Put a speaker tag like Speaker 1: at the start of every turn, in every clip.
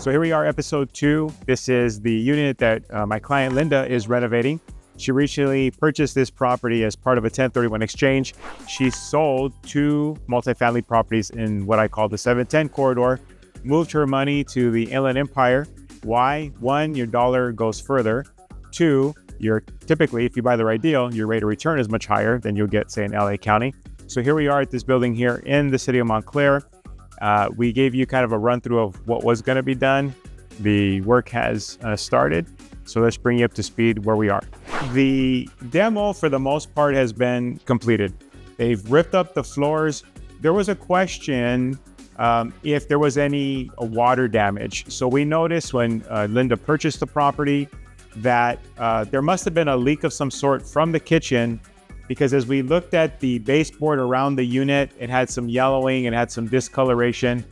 Speaker 1: So here we are, episode 2. This is the unit that my client Linda is renovating. She recently purchased this property as part of a 1031 exchange. She sold 2 multifamily properties in what I call the 710 corridor, moved her money to the Inland Empire. Why? 1, your dollar goes further. 2, you're typically, if you buy the right deal, your rate of return is much higher than you'll get, say, in LA County. So here we are at this building here in the city of Montclair. We gave you kind of a run through of what was going to be done. The work has started. So let's bring you up to speed where we are. The demo for the most part has been completed. They've ripped up the floors. There was a question if there was any water damage. So we noticed when Linda purchased the property that there must have been a leak of some sort from the kitchen, because as we looked at the baseboard around the unit, it had some yellowing and had some discoloration.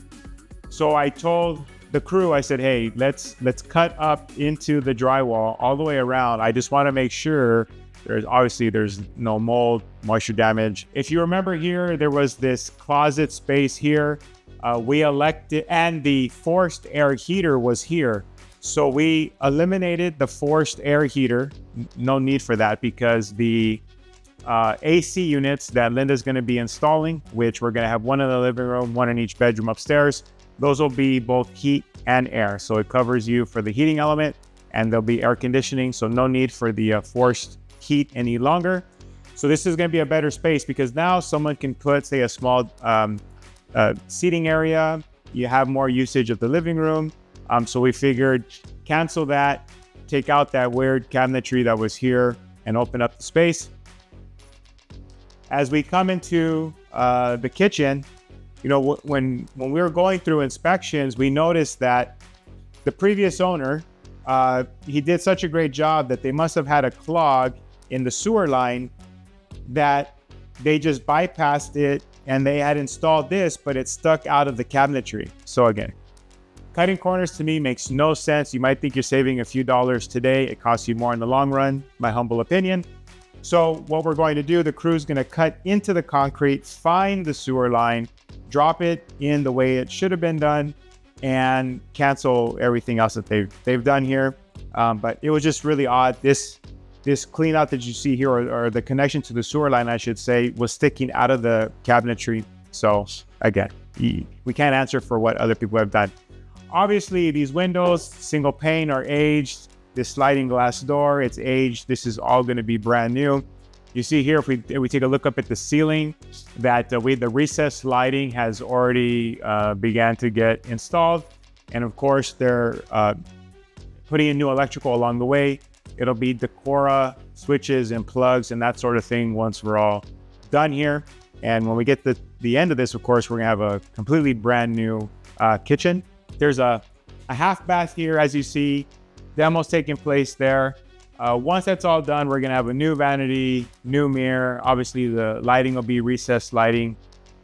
Speaker 1: So I told the crew, I said, hey, let's cut up into the drywall all the way around. I just want to make sure there's no mold, moisture damage. If you remember here, there was this closet space here. We elected, and the forced air heater was here. So we eliminated the forced air heater. No need for that, because the AC units that Linda's going to be installing, which we're going to have one in the living room, one in each bedroom upstairs. Those will be both heat and air. So it covers you for the heating element, and there'll be air conditioning. So no need for the forced heat any longer. So this is going to be a better space, because now someone can put, say, a small seating area. You have more usage of the living room. So we figured cancel that, take out that weird cabinetry that was here, and open up the space. As we come into the kitchen, you know, when we were going through inspections, we noticed that the previous owner, he did such a great job that they must have had a clog in the sewer line that they just bypassed it, and they had installed this, but it stuck out of the cabinetry. So again, cutting corners to me makes no sense. You might think you're saving a few dollars today. It costs you more in the long run, my humble opinion. So what we're going to do, the crew's going to cut into the concrete, find the sewer line, drop it in the way it should have been done, and cancel everything else that they've done here. But it was just really odd. This clean out that you see here, or the connection to the sewer line, I should say, was sticking out of the cabinetry. So again, we can't answer for what other people have done. Obviously, these windows, single pane, are aged. This sliding glass door, it's aged. This is all going to be brand new. You see here, if we take a look up at the ceiling, that the recessed lighting has already began to get installed. And of course, they're putting in new electrical along the way. It'll be Decora switches and plugs and that sort of thing once we're all done here. And when we get to the end of this, of course, we're going to have a completely brand new kitchen. There's a half bath here, as you see. Demo's taking place there. Once that's all done, we're going to have a new vanity, new mirror. Obviously, the lighting will be recessed lighting.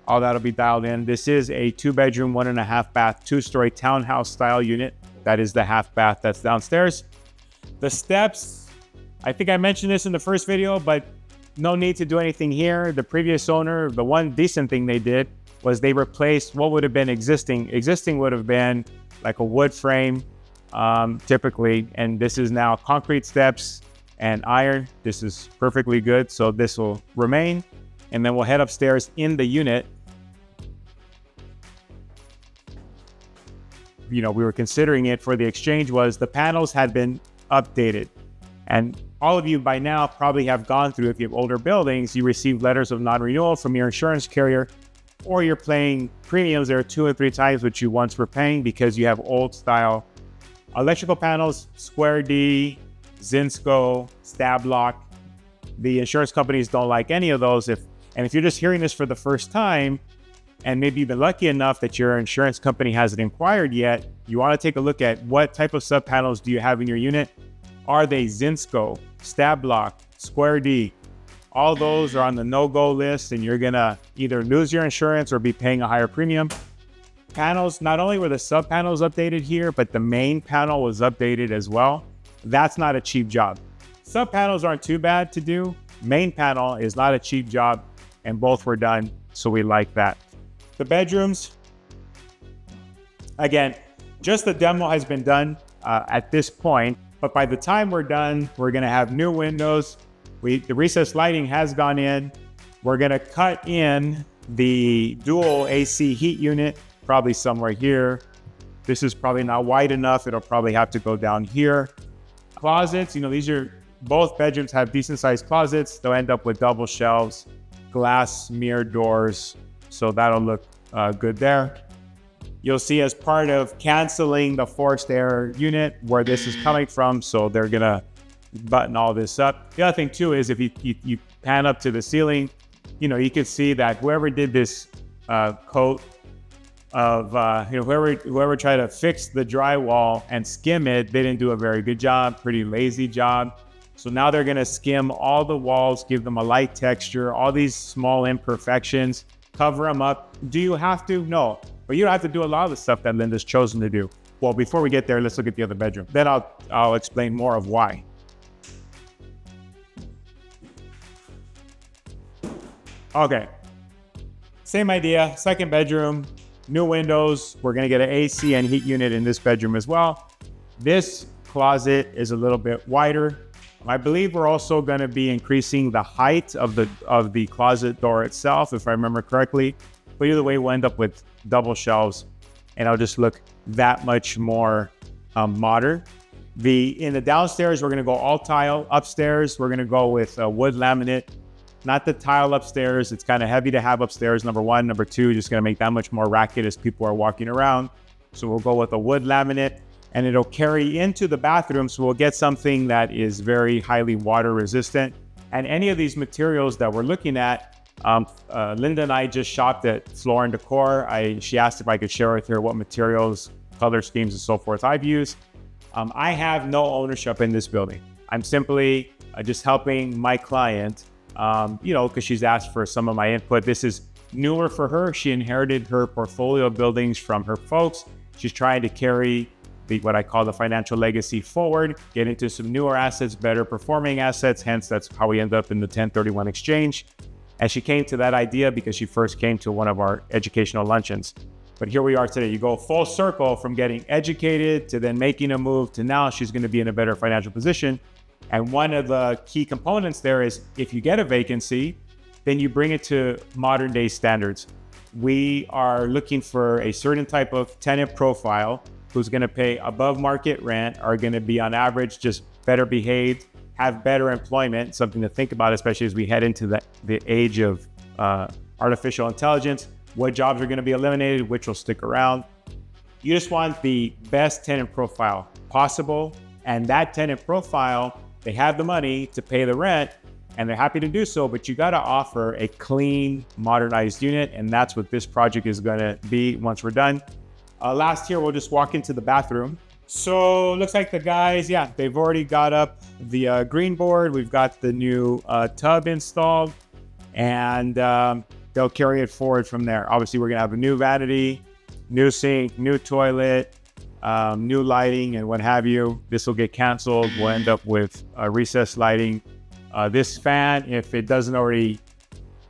Speaker 1: All that'll be dialed in. This is a 2-bedroom, 1.5 bath, 2-story townhouse-style unit. That is the half bath that's downstairs. The steps, I think I mentioned this in the first video, but no need to do anything here. The previous owner, the one decent thing they did was they replaced what would have been existing. Existing would have been like a wood frame, typically, and this is now concrete steps and iron. This is perfectly good, so this will remain, and then we'll head upstairs in the unit. You know, we were considering it for the exchange, was the panels had been updated, and all of you by now probably have gone through, if you have older buildings, you receive letters of non-renewal from your insurance carrier, or you're paying premiums that are 2 or 3 times what you once were paying because you have old style electrical panels, Square D, Zinsco, Stab Lock. The insurance companies don't like any of those. If you're just hearing this for the first time, and maybe you've been lucky enough that your insurance company hasn't inquired yet, you want to take a look at what type of sub panels do you have in your unit. Are they Zinsco, Stab Lock, Square D? All those are on the no-go list, and you're gonna either lose your insurance or be paying a higher premium. Panels, not only were the sub panels updated here, but the main panel was updated as well. That's not a cheap job. Sub panels aren't too bad to do. Main panel is not a cheap job, and both were done, so we like that. The bedrooms, again, Just the demo has been done at this point, but by the time we're done, we're gonna have new windows. The recessed lighting has gone in. We're gonna cut in the dual AC heat unit, probably somewhere here. This is probably not wide enough. It'll probably have to go down here. Closets, these are, both bedrooms have decent sized closets. They'll end up with double shelves, glass mirror doors. So that'll look good there. You'll see as part of canceling the forced air unit where this is coming from. So they're gonna button all this up. The other thing too is if you pan up to the ceiling, you can see that whoever did this coat of, whoever tried to fix the drywall and skim it, they didn't do a very good job, pretty lazy job. So now they're gonna skim all the walls, give them a light texture, all these small imperfections, cover them up. Do you have to? No, but you don't have to do a lot of the stuff that Linda's chosen to do. Well, before we get there, let's look at the other bedroom. Then I'll explain more of why. Okay, same idea, second bedroom, new windows. We're gonna get an AC and heat unit in this bedroom as well. This closet is a little bit wider. I believe we're also gonna be increasing the height of the closet door itself, if I remember correctly. But either way, we'll end up with double shelves and it'll just look that much more modern. In the downstairs, we're gonna go all tile. Upstairs, we're gonna go with wood laminate. Not the tile upstairs. It's kind of heavy to have upstairs, number one. Number two, just gonna make that much more racket as people are walking around. So we'll go with a wood laminate and it'll carry into the bathroom. So we'll get something that is very highly water resistant. And any of these materials that we're looking at, Linda and I just shopped at Floor & Decor. She asked if I could share with her what materials, color schemes and so forth I've used. I have no ownership in this building. I'm simply just helping my client, because she's asked for some of my input. This is newer for her. She inherited her portfolio of buildings from her folks. She's trying to carry what I call the financial legacy forward, get into some newer assets, better performing assets. Hence, that's how we end up in the 1031 exchange. And she came to that idea because she first came to one of our educational luncheons. But here we are today. You go full circle from getting educated to then making a move to now she's going to be in a better financial position. And one of the key components there is if you get a vacancy, then you bring it to modern day standards. We are looking for a certain type of tenant profile who's going to pay above market rent, are going to be on average just better behaved, have better employment, something to think about, especially as we head into the age of artificial intelligence, what jobs are going to be eliminated, which will stick around. You just want the best tenant profile possible. And that tenant profile, they have the money to pay the rent and they're happy to do so, but you got to offer a clean, modernized unit. And that's what this project is going to be once we're done. Last year, we'll just walk into the bathroom. So looks like the guys, they've already got up the green board. We've got the new tub installed and they'll carry it forward from there. Obviously, we're going to have a new vanity, new sink, new toilet, new lighting and what have you. This will get canceled. We'll end up with recessed lighting. This fan, if it doesn't already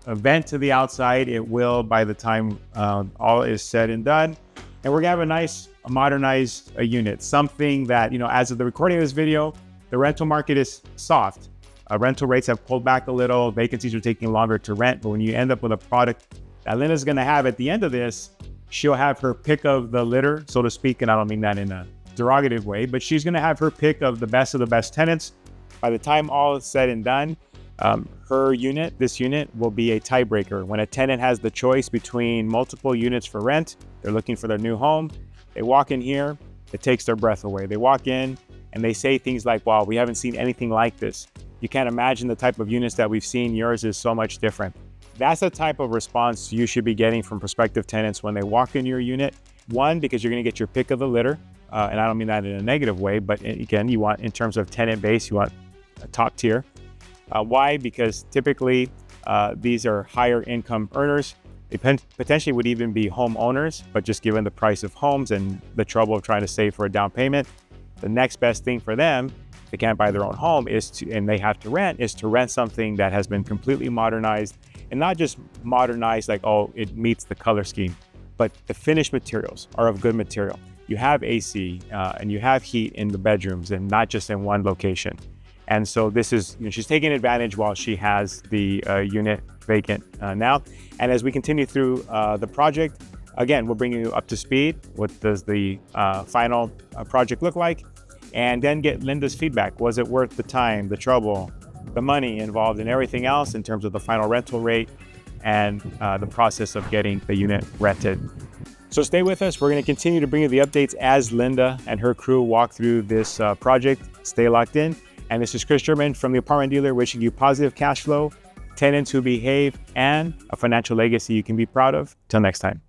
Speaker 1: vent to the outside, it will by the time all is said and done. And we're gonna have a nice modernized unit, something that, as of the recording of this video, the rental market is soft. Rental rates have pulled back a little. Vacancies are taking longer to rent. But when you end up with a product that Linda's gonna have at the end of this, she'll have her pick of the litter, so to speak, and I don't mean that in a derogative way, but she's gonna have her pick of the best tenants. By the time all is said and done, this unit will be a tiebreaker. When a tenant has the choice between multiple units for rent, they're looking for their new home, they walk in here, it takes their breath away. They walk in and they say things like, wow, we haven't seen anything like this. You can't imagine the type of units that we've seen. Yours is so much different. That's the type of response you should be getting from prospective tenants when they walk in your unit. One, because you're gonna get your pick of the litter. And I don't mean that in a negative way, but again, you want, in terms of tenant base, you want a top tier. Why? Because typically these are higher income earners. They potentially would even be homeowners, but just given the price of homes and the trouble of trying to save for a down payment, the next best thing for them, if they can't buy their own home, and they have to rent something that has been completely modernized. And not just modernized like, oh, it meets the color scheme, but the finished materials are of good material. you have AC and you have heat in the bedrooms and not just in one location. And so this is, she's taking advantage while she has the unit vacant now. And as we continue through the project, again, we'll bring you up to speed. What does the final project look like? And then get Linda's feedback. Was it worth the time, the trouble, the money involved, and everything else in terms of the final rental rate and the process of getting the unit rented? So stay with us. We're going to continue to bring you the updates as Linda and her crew walk through this project. Stay locked in. And this is Kris German from the Apartment Dealer, wishing you positive cash flow, tenants who behave, and a financial legacy you can be proud of. Till next time.